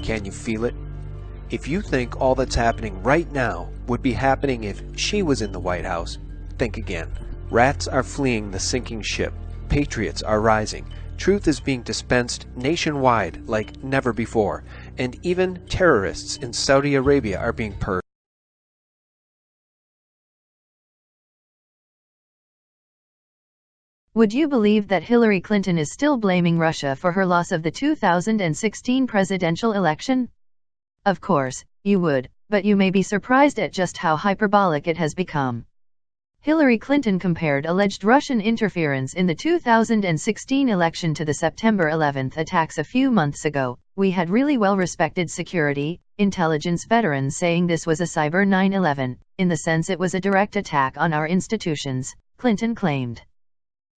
Can you feel it? If you think all that's happening right now would be happening if she was in the White House, think again. Rats are fleeing the sinking ship. Patriots are rising. Truth is being dispensed nationwide like never before. And even terrorists in Saudi Arabia are being purged. Would you believe that Hillary Clinton is still blaming Russia for her loss of the 2016 presidential election? Of course, you would, but you may be surprised at just how hyperbolic it has become. Hillary Clinton compared alleged Russian interference in the 2016 election to the September 11 attacks a few months ago. We had really well-respected security, intelligence veterans saying this was a cyber 9/11, in the sense it was a direct attack on our institutions, Clinton claimed.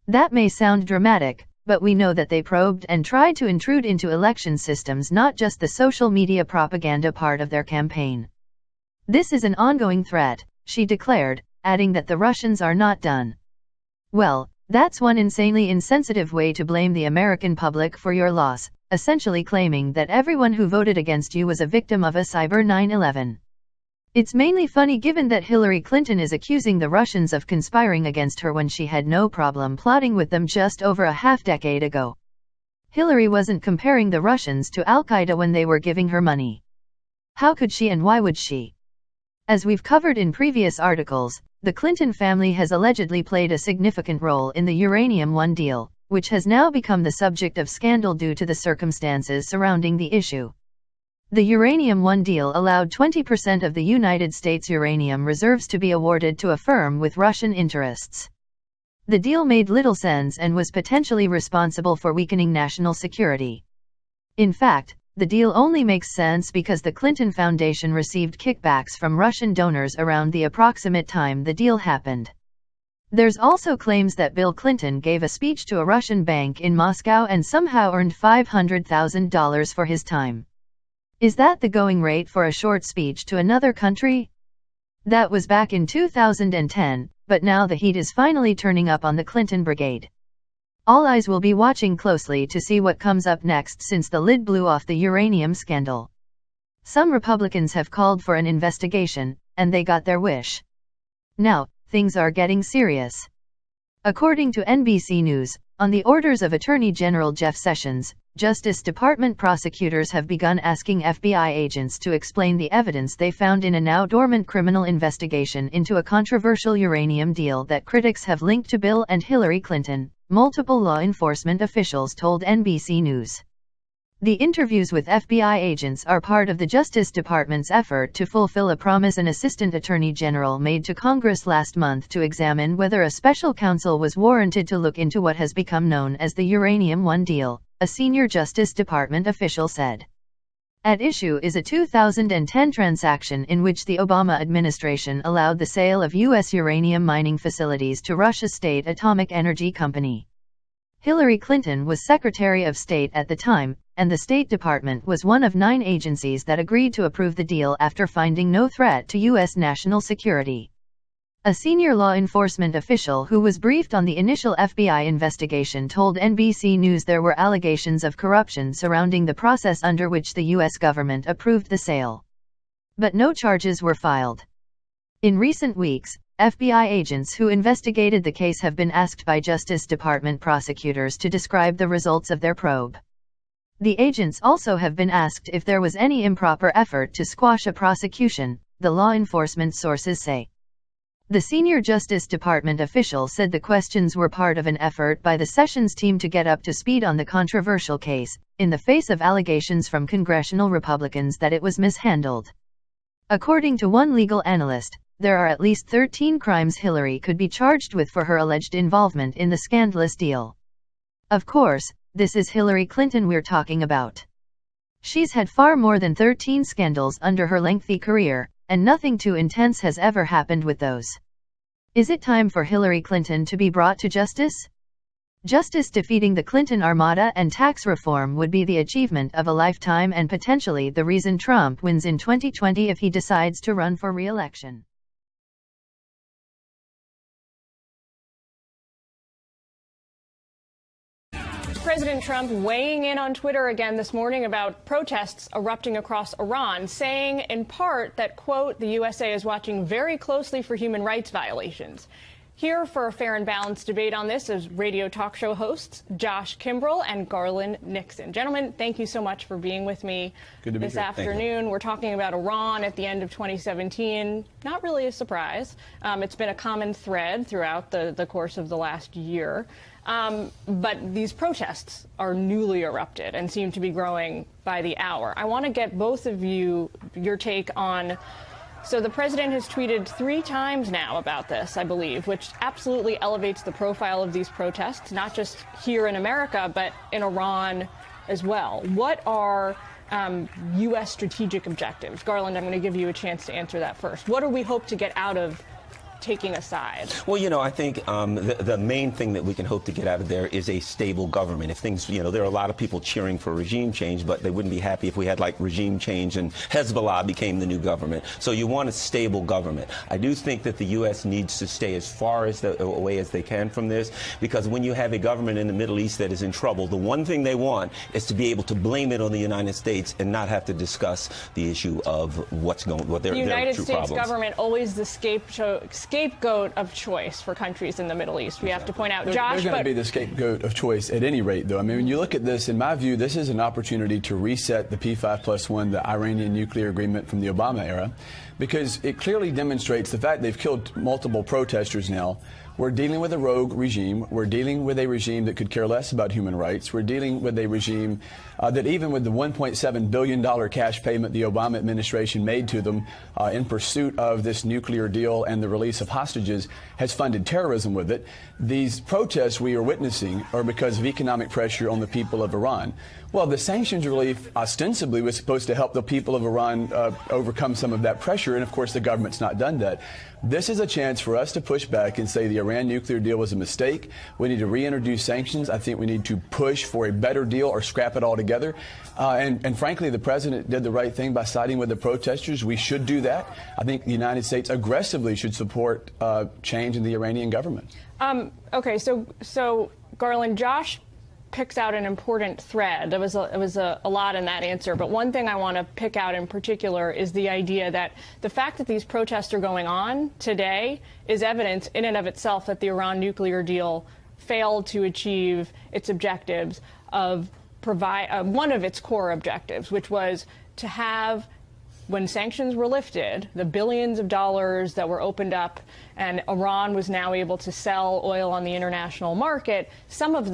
That may sound dramatic, but we know that they probed and tried to intrude into election systems, not just the social media propaganda part of their campaign. This is an ongoing threat, she declared, adding that the Russians are not done. Well, that's one insanely insensitive way to blame the American public for your loss, essentially claiming that everyone who voted against you was a victim of a cyber 9/11. It's mainly funny given that Hillary Clinton is accusing the Russians of conspiring against her when she had no problem plotting with them just over a half-decade ago. Hillary wasn't comparing the Russians to Al-Qaeda when they were giving her money. How could she, and why would she? As we've covered in previous articles, the Clinton family has allegedly played a significant role in the Uranium One deal, which has now become the subject of scandal due to the circumstances surrounding the issue. The Uranium One deal allowed 20% of the United States uranium reserves to be awarded to a firm with Russian interests. The deal made little sense and was potentially responsible for weakening national security. In fact, the deal only makes sense because the Clinton Foundation received kickbacks from Russian donors around the approximate time the deal happened. There's also claims that Bill Clinton gave a speech to a Russian bank in Moscow and somehow earned $500,000 for his time. Is that the going rate for a short speech to another country? That was back in 2010, but now the heat is finally turning up on the Clinton brigade. All eyes will be watching closely to see what comes up next since the lid blew off the uranium scandal. Some Republicans have called for an investigation, and they got their wish. Now, things are getting serious. According to NBC News, on the orders of Attorney General Jeff Sessions, Justice Department prosecutors have begun asking FBI agents to explain the evidence they found in a now dormant criminal investigation into a controversial uranium deal that critics have linked to Bill and Hillary Clinton, multiple law enforcement officials told NBC News. The interviews with FBI agents are part of the Justice Department's effort to fulfill a promise an Assistant Attorney General made to Congress last month to examine whether a special counsel was warranted to look into what has become known as the Uranium One deal, a senior Justice Department official said. At issue is a 2010 transaction in which the Obama administration allowed the sale of U.S. uranium mining facilities to Russia's State Atomic Energy Company. Hillary Clinton was Secretary of State at the time, and the State Department was one of 9 agencies that agreed to approve the deal after finding no threat to U.S. national security. A senior law enforcement official who was briefed on the initial FBI investigation told NBC News there were allegations of corruption surrounding the process under which the U.S. government approved the sale. But no charges were filed. In recent weeks, FBI agents who investigated the case have been asked by Justice Department prosecutors to describe the results of their probe. The agents also have been asked if there was any improper effort to squash a prosecution, the law enforcement sources say. The senior Justice Department official said the questions were part of an effort by the Sessions team to get up to speed on the controversial case, in the face of allegations from congressional Republicans that it was mishandled. According to one legal analyst, there are at least 13 crimes Hillary could be charged with for her alleged involvement in the scandalous deal. Of course, this is Hillary Clinton we're talking about. She's had far more than 13 scandals under her lengthy career, and nothing too intense has ever happened with those. Is it time for Hillary Clinton to be brought to justice? Justice defeating the Clinton Armada and tax reform would be the achievement of a lifetime and potentially the reason Trump wins in 2020 if he decides to run for re-election. President Trump weighing in on Twitter again this morning about protests erupting across Iran, saying in part that, quote, the USA is watching very closely for human rights violations. Here for a fair and balanced debate on this is radio talk show hosts Josh Kimbrell and Garland Nixon. Gentlemen, thank you so much for being with me this afternoon. We're talking about Iran at the end of 2017. Not really a surprise. It's been a common thread throughout the course of the last year. But these protests are newly erupted and seem to be growing by the hour. I want to get both of you your take on. So the president has tweeted 3 times now about this, I believe, which absolutely elevates the profile of these protests, not just here in America, but in Iran as well. What are U.S. strategic objectives? Garland, I'm going to give you a chance to answer that first. What do we hope to get out of taking a side? Well, you know, I think the main thing that we can hope to get out of there is a stable government. If things, you know, there are a lot of people cheering for regime change, but they wouldn't be happy if we had like regime change and Hezbollah became the new government. So you want a stable government. I do think that the U.S. needs to stay as far away as they can from this, because when you have a government in the Middle East that is in trouble, the one thing they want is to be able to blame it on the United States and not have to discuss the issue of what their true problems. The United States government always the scapegoat of choice for countries in the Middle East. We have to point out, Josh. They're going to be the scapegoat of choice at any rate, though. I mean, when you look at this, in my view, this is an opportunity to reset the P5+1, the Iranian nuclear agreement from the Obama era, because it clearly demonstrates the fact they've killed multiple protesters now. We're dealing with a rogue regime. We're dealing with a regime that could care less about human rights. We're dealing with a regime that even with the $1.7 billion cash payment the Obama administration made to them in pursuit of this nuclear deal and the release of hostages, has funded terrorism with it. These protests we are witnessing are because of economic pressure on the people of Iran. Well, the sanctions relief ostensibly was supposed to help the people of Iran overcome some of that pressure, and of course the government's not done that. This is a chance for us to push back and say the Iran nuclear deal was a mistake. We need to reintroduce sanctions. I think we need to push for a better deal or scrap it altogether. And frankly, the president did the right thing by siding with the protesters. We should do that. I think the United States aggressively should support change in the Iranian government. Okay, so Garland, Josh picks out an important thread. There was a lot in that answer, but one thing I want to pick out in particular is the idea that the fact that these protests are going on today is evidence in and of itself that the Iran nuclear deal failed to achieve its objectives of one of its core objectives, which was to have, when sanctions were lifted, the billions of dollars that were opened up and Iran was now able to sell oil on the international market, some of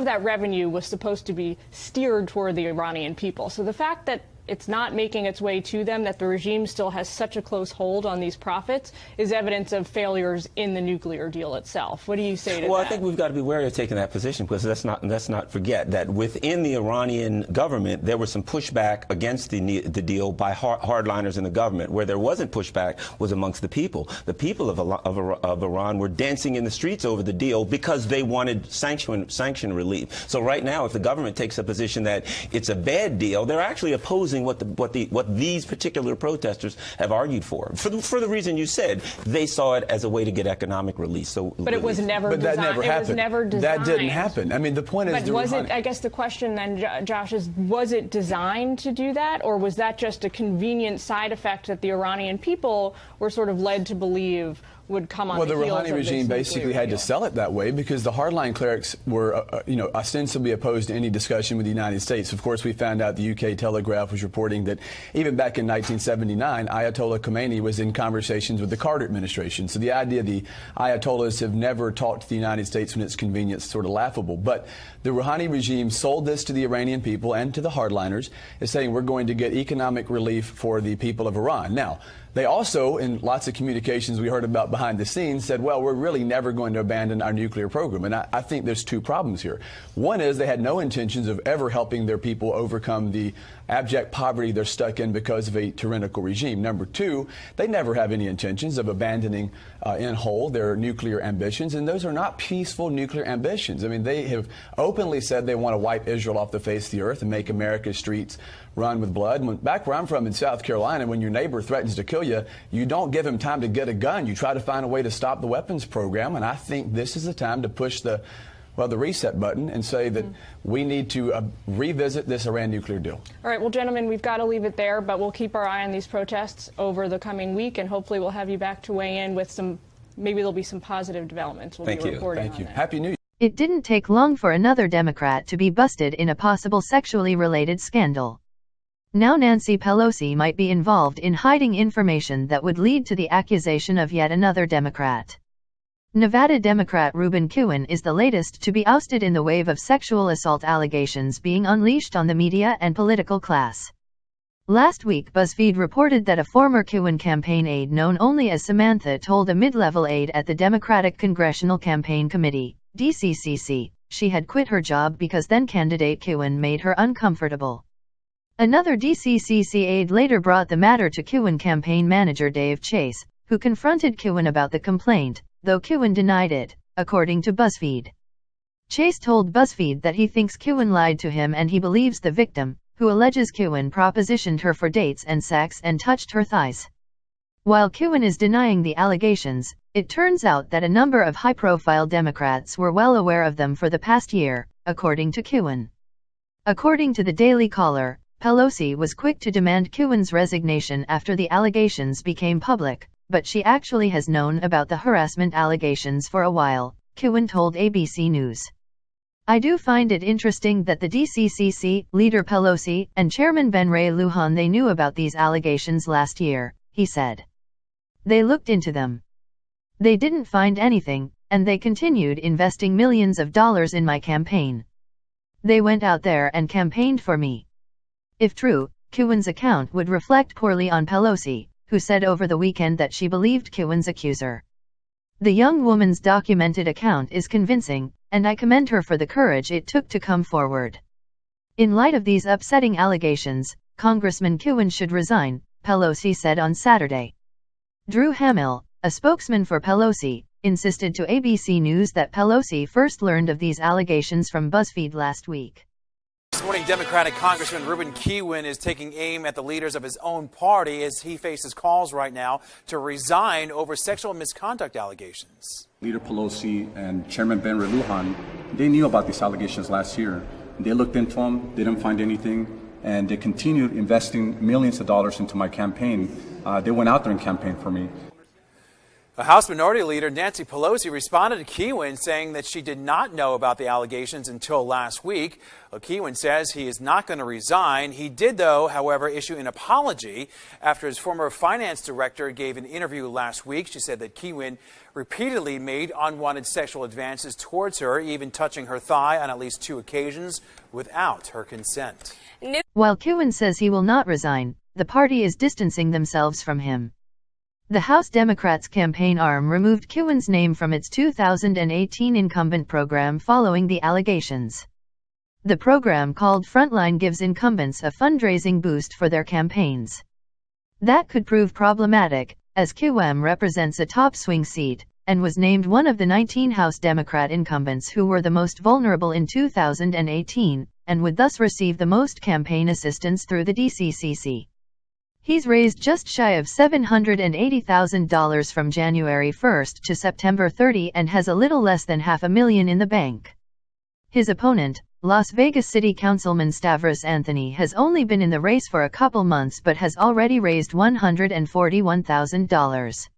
that revenue was supposed to be steered toward the Iranian people. So the fact that it's not making its way to them, that the regime still has such a close hold on these profits, is evidence of failures in the nuclear deal itself. What do you say to that? Well, I think we've got to be wary of taking that position, because let's not forget that within the Iranian government, there was some pushback against the deal by hardliners in the government. Where there wasn't pushback was amongst the people. The people of Iran were dancing in the streets over the deal because they wanted sanction relief. So right now, if the government takes a position that it's a bad deal, they're actually opposing what these particular protesters have argued for the reason you said. They saw it as a way to get economic relief. But it was never designed. That never happened. It was never designed. That didn't happen. I mean, the point is, but was it? I guess the question then, Josh, is: was it designed to do that, or was that just a convenient side effect that the Iranian people were sort of led to believe would come on the heels of this? Well, the Rouhani regime basically had to sell it that way because the hardline clerics were, ostensibly opposed to any discussion with the United States. Of course, we found out the UK Telegraph was reporting that even back in 1979, Ayatollah Khomeini was in conversations with the Carter administration. So the idea the Ayatollahs have never talked to the United States when it's convenient is sort of laughable. But the Rouhani regime sold this to the Iranian people and to the hardliners, as saying we're going to get economic relief for the people of Iran. Now, they also, in lots of communications we heard about behind the scenes, said, well, we're really never going to abandon our nuclear program. And I think there's 2 problems here. One is they had no intentions of ever helping their people overcome the abject poverty they're stuck in because of a tyrannical regime. Number 2, they never have any intentions of abandoning in whole their nuclear ambitions. And those are not peaceful nuclear ambitions. I mean, they have openly said they want to wipe Israel off the face of the earth and make America's streets run with blood. Back where I'm from in South Carolina, when your neighbor threatens to kill you, you don't give him time to get a gun. You try to find a way to stop the weapons program. And I think this is the time to push the well, the reset button and say that we need to revisit this Iran nuclear deal. All right, well, gentlemen, we've got to leave it there, but we'll keep our eye on these protests over the coming week, and hopefully we'll have you back to weigh in with maybe there'll be some positive developments. We'll Thank be you. reporting Thank on you. that. Happy New Year. It didn't take long for another Democrat to be busted in a possible sexually related scandal. Now Nancy Pelosi might be involved in hiding information that would lead to the accusation of yet another Democrat. Nevada Democrat Ruben Kihuen is the latest to be ousted in the wave of sexual assault allegations being unleashed on the media and political class. Last week, BuzzFeed reported that a former Kihuen campaign aide known only as Samantha told a mid-level aide at the Democratic Congressional Campaign Committee, DCCC, she had quit her job because then-candidate Kihuen made her uncomfortable. Another DCCC aide later brought the matter to Kihuen campaign manager Dave Chase, who confronted Kihuen about the complaint, though Kihuen denied it, according to BuzzFeed. Chase told BuzzFeed that he thinks Kihuen lied to him and he believes the victim, who alleges Kihuen propositioned her for dates and sex and touched her thighs. While Kihuen is denying the allegations, it turns out that a number of high-profile Democrats were well aware of them for the past year, according to Kihuen. According to the Daily Caller, Pelosi was quick to demand Kihuen's resignation after the allegations became public, but she actually has known about the harassment allegations for a while, Kihuen told ABC News. I do find it interesting that the DCCC, Leader Pelosi, and Chairman Ben Ray Lujan they knew about these allegations last year, he said. They looked into them. They didn't find anything, and they continued investing millions of dollars in my campaign. They went out there and campaigned for me. If true, Kihuen's account would reflect poorly on Pelosi, who said over the weekend that she believed Kihuen's accuser. The young woman's documented account is convincing, and I commend her for the courage it took to come forward. In light of these upsetting allegations, Congressman Kihuen should resign, Pelosi said on Saturday. Drew Hamill, a spokesman for Pelosi, insisted to ABC News that Pelosi first learned of these allegations from BuzzFeed last week. This morning, Democratic Congressman Ruben Kihuen is taking aim at the leaders of his own party as he faces calls right now to resign over sexual misconduct allegations. Leader Pelosi and Chairman Ben Ray Lujan, they knew about these allegations last year. They looked into them, they didn't find anything, and they continued investing millions of dollars into my campaign. They went out there and campaigned for me. House Minority Leader Nancy Pelosi responded to Kihuen, saying that she did not know about the allegations until last week. Kihuen says he is not going to resign. He did, though, however, issue an apology after his former finance director gave an interview last week. She said that Kihuen repeatedly made unwanted sexual advances towards her, even touching her thigh on at least 2 occasions without her consent. While Kihuen says he will not resign, the party is distancing themselves from him. The House Democrats' campaign arm removed Kihuen's name from its 2018 incumbent program following the allegations. The program called Frontline gives incumbents a fundraising boost for their campaigns. That could prove problematic, as Kihuen represents a top swing seat, and was named one of the 19 House Democrat incumbents who were the most vulnerable in 2018, and would thus receive the most campaign assistance through the DCCC. He's raised just shy of $780,000 from January 1 to September 30 and has a little less than $500,000 in the bank. His opponent, Las Vegas City Councilman Stavros Anthony, has only been in the race for a couple months but has already raised $141,000.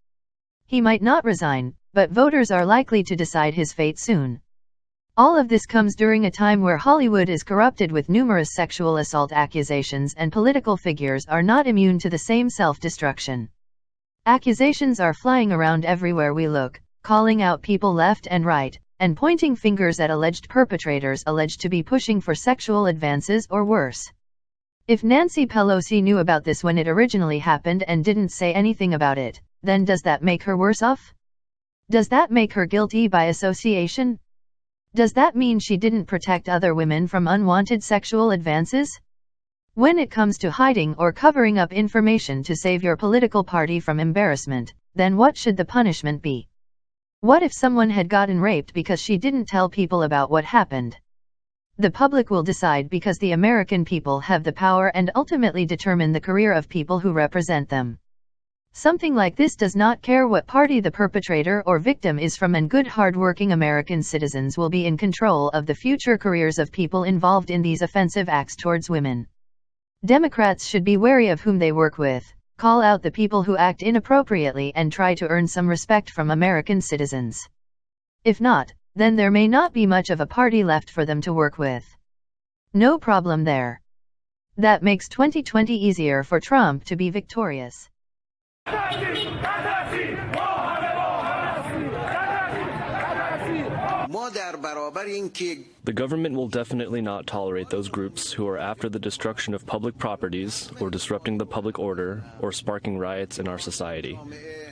He might not resign, but voters are likely to decide his fate soon. All of this comes during a time where Hollywood is corrupted with numerous sexual assault accusations and political figures are not immune to the same self-destruction. Accusations are flying around everywhere we look, calling out people left and right, and pointing fingers at alleged perpetrators alleged to be pushing for sexual advances or worse. If Nancy Pelosi knew about this when it originally happened and didn't say anything about it, then does that make her worse off? Does that make her guilty by association? Does that mean she didn't protect other women from unwanted sexual advances? When it comes to hiding or covering up information to save your political party from embarrassment, then what should the punishment be? What if someone had gotten raped because she didn't tell people about what happened? The public will decide because the American people have the power and ultimately determine the career of people who represent them. Something like this does not care what party the perpetrator or victim is from, and good hard-working American citizens will be in control of the future careers of people involved in these offensive acts towards women. Democrats should be wary of whom they work with, call out the people who act inappropriately, and try to earn some respect from American citizens. If not, then there may not be much of a party left for them to work with. No problem there. That makes 2020 easier for Trump to be victorious. The government will definitely not tolerate those groups who are after the destruction of public properties, or disrupting the public order, or sparking riots in our society.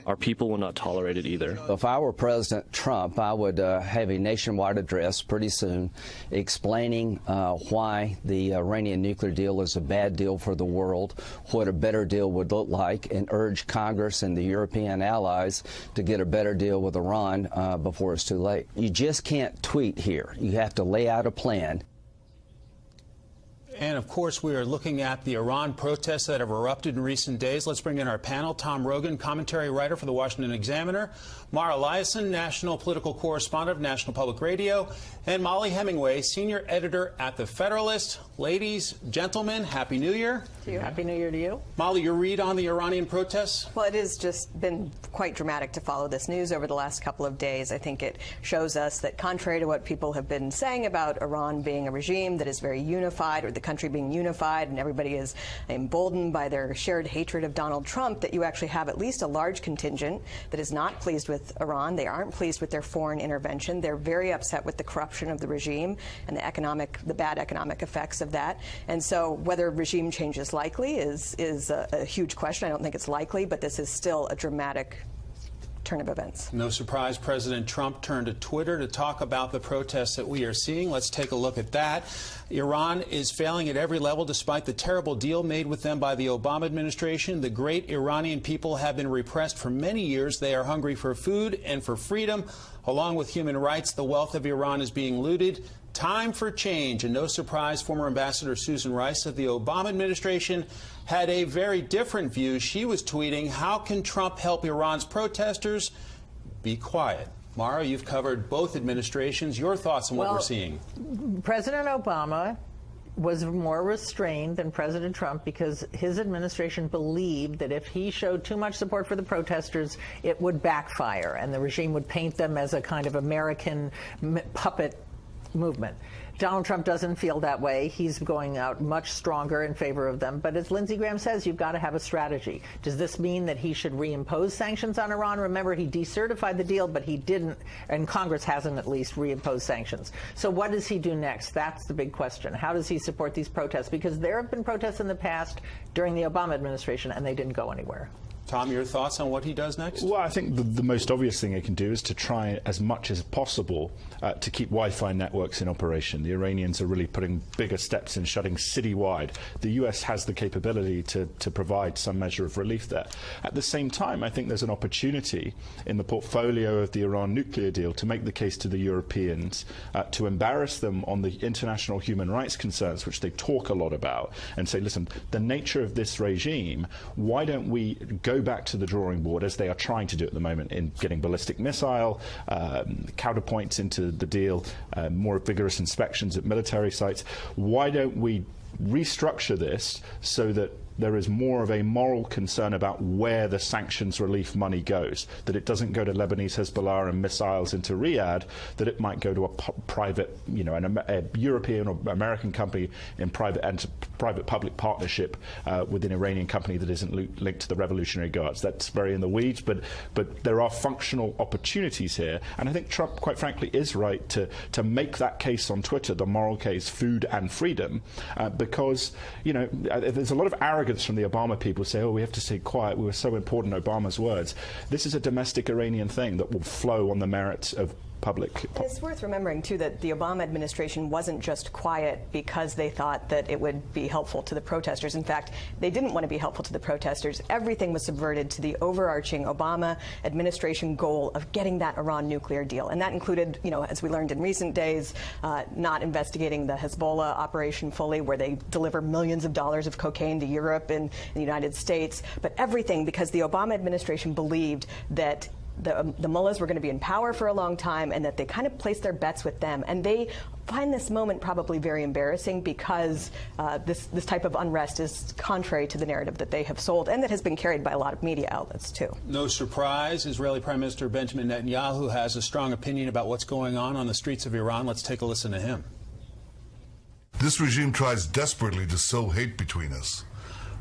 Our people will not tolerate it either. If I were President Trump, I would have a nationwide address pretty soon explaining why the Iranian nuclear deal is a bad deal for the world, what a better deal would look like, and urge Congress and the European allies to get a better deal with Iran before it's too late. You just can't tweet here. You have to lay out a plan. And, of course, we are looking at the Iran protests that have erupted in recent days. Let's bring in our panel. Tom Rogan, commentary writer for the Washington Examiner. Mara Liasson, national political correspondent of National Public Radio. And Molly Hemingway, senior editor at The Federalist. Ladies, gentlemen, Happy New Year. To you. Happy New Year to you. Molly, your read on the Iranian protests? Well, it has just been quite dramatic to follow this news over the last couple of days. I think it shows us that, contrary to what people have been saying about Iran being a regime that is very unified, or the country being unified and everybody is emboldened by their shared hatred of Donald Trump, that you actually have at least a large contingent that is not pleased with Iran. They aren't pleased with their foreign intervention. They're very upset with the corruption of the regime and the bad economic effects of that. And so whether regime change is likely is a huge question. I don't think it's likely, but this is still a dramatic turn of events. No surprise, President Trump turned to Twitter to talk about the protests that we are seeing. Let's take a look at that. Iran is failing at every level despite the terrible deal made with them by the Obama administration. The great Iranian people have been repressed for many years. They are hungry for food and for freedom. Along with human rights, the wealth of Iran is being looted. Time for change. And no surprise, former Ambassador Susan Rice of the Obama administration had a very different view. She was tweeting, "How can Trump help Iran's protesters? Be quiet." Mara, you've covered both administrations. Your thoughts on what we're seeing? President Obama was more restrained than President Trump because his administration believed that if he showed too much support for the protesters, it would backfire and the regime would paint them as a kind of American puppet movement. Donald Trump doesn't feel that way. He's going out much stronger in favor of them. But as Lindsey Graham says, you've got to have a strategy. Does this mean that he should reimpose sanctions on Iran? Remember, he decertified the deal, but he didn't, and Congress hasn't at least reimposed sanctions. So what does he do next? That's the big question. How does he support these protests? Because there have been protests in the past during the Obama administration, and they didn't go anywhere. Tom, your thoughts on what he does next? Well, I think the most obvious thing he can do is to try as much as possible to keep Wi-Fi networks in operation. The Iranians are really putting bigger steps in shutting citywide. The US has the capability to provide some measure of relief there. At the same time, I think there's an opportunity in the portfolio of the Iran nuclear deal to make the case to the Europeans, to embarrass them on the international human rights concerns, which they talk a lot about, and say, listen, the nature of this regime, why don't we go back to the drawing board, as they are trying to do at the moment in getting ballistic missile counterpoints into the deal, more vigorous inspections at military sites. Why don't we restructure this so that there is more of a moral concern about where the sanctions relief money goes, that it doesn't go to Lebanese Hezbollah and missiles into Riyadh, that it might go to a private, a European or American company in private-public partnership with an Iranian company that isn't linked to the Revolutionary Guards. That's very in the weeds, but there are functional opportunities here, and I think Trump, quite frankly, is right to make that case on Twitter, the moral case, food and freedom, because there's a lot of arrogance from the Obama people say, oh, we have to stay quiet, we were so important, Obama's words. This is a domestic Iranian thing that will flow on the merits of public. It's worth remembering, too, that the Obama administration wasn't just quiet because they thought that it would be helpful to the protesters. In fact, they didn't want to be helpful to the protesters. Everything was subverted to the overarching Obama administration goal of getting that Iran nuclear deal. And that included, as we learned in recent days, not investigating the Hezbollah operation fully, where they deliver millions of dollars of cocaine to Europe and the United States, but everything because the Obama administration believed that the mullahs were going to be in power for a long time and that they kind of placed their bets with them. And they find this moment probably very embarrassing because this type of unrest is contrary to the narrative that they have sold and that has been carried by a lot of media outlets, too. No surprise, Israeli Prime Minister Benjamin Netanyahu has a strong opinion about what's going on the streets of Iran. Let's take a listen to him. This regime tries desperately to sow hate between us,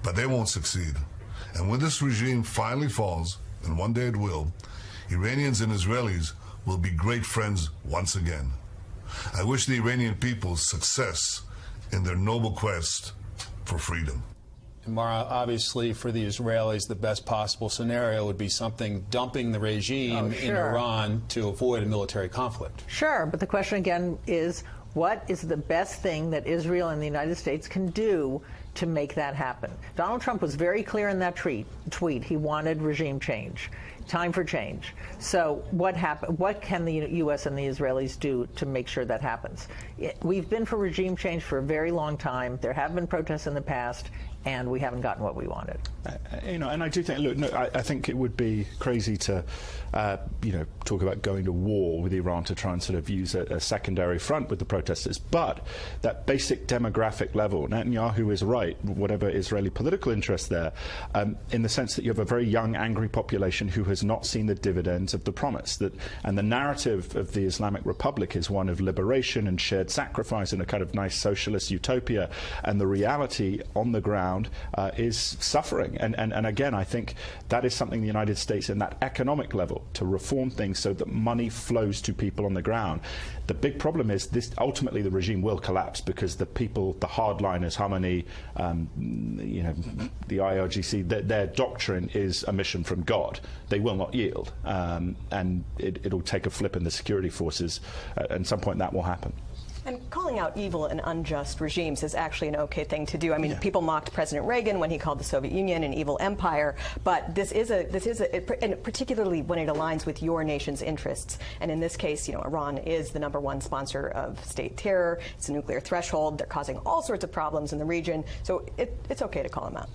but they won't succeed. And when this regime finally falls, and one day it will, Iranians and Israelis will be great friends once again. I wish the Iranian people success in their noble quest for freedom. And Mara, obviously for the Israelis, the best possible scenario would be something dumping the regime in Iran to avoid a military conflict. Sure, but the question again is, what is the best thing that Israel and the United States can do to make that happen? Donald Trump was very clear in that tweet. He wanted regime change, time for change. So what can the U.S. and the Israelis do to make sure that happens? We've been for regime change for a very long time. There have been protests in the past, and we haven't gotten what we wanted. And I do think, look, no, I think it would be crazy to, talk about going to war with Iran to try and sort of use a secondary front with the protesters. But that basic demographic level, Netanyahu is right, whatever Israeli political interest there, in the sense that you have a very young, angry population who has not seen the dividends of the promise. And the narrative of the Islamic Republic is one of liberation and shared sacrifice and a kind of nice socialist utopia. And the reality on the ground is suffering. And again, I think that is something the United States, in that economic level, to reform things so that money flows to people on the ground. The big problem is this: ultimately the regime will collapse because the people, the hardliners, Khamenei, the IRGC, their doctrine is a mission from God. They will not yield, and it'll take a flip in the security forces. At some point that will happen. And calling out evil and unjust regimes is actually an okay thing to do. I mean, people mocked President Reagan when he called the Soviet Union an evil empire, but this is and particularly when it aligns with your nation's interests. And in this case, Iran is the #1 sponsor of state terror. It's a nuclear threshold. They're causing all sorts of problems in the region. So it's okay to call them out.